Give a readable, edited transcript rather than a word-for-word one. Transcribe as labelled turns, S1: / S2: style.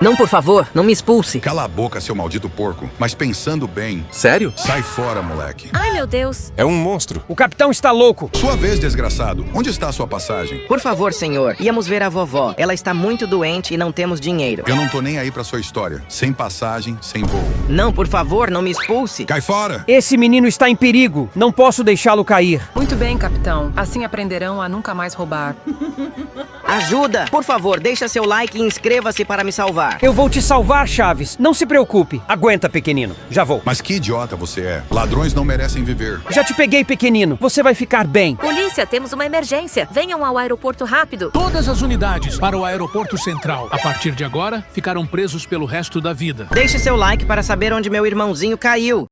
S1: Não, por favor, não me expulse.
S2: Cala a boca, seu maldito porco. Mas pensando bem...
S3: Sério?
S2: Sai fora, moleque.
S4: Ai, meu Deus.
S3: É um monstro.
S5: O capitão está louco.
S2: Sua vez, desgraçado. Onde está a sua passagem?
S1: Por favor, senhor, íamos ver a vovó. Ela está muito doente e não temos dinheiro.
S2: Eu não tô nem aí pra sua história. Sem passagem, sem voo.
S1: Não, por favor, não me expulse.
S2: Cai fora!
S5: Esse menino está em perigo. Não posso deixá-lo cair.
S6: Muito bem, capitão. Assim aprenderão a nunca mais roubar.
S1: Ajuda! Por favor, deixa seu like e inscreva-se para me salvar.
S5: Eu vou te salvar, Chaves. Não se preocupe. Aguenta, pequenino. Já vou.
S2: Mas que idiota você é. Ladrões não merecem viver.
S5: Já te peguei, pequenino. Você vai ficar bem.
S4: Polícia, temos uma emergência. Venham ao aeroporto rápido.
S7: Todas as unidades para o aeroporto central. A partir de agora, ficarão presos pelo resto da vida.
S1: Deixe seu like para saber onde meu irmãozinho caiu.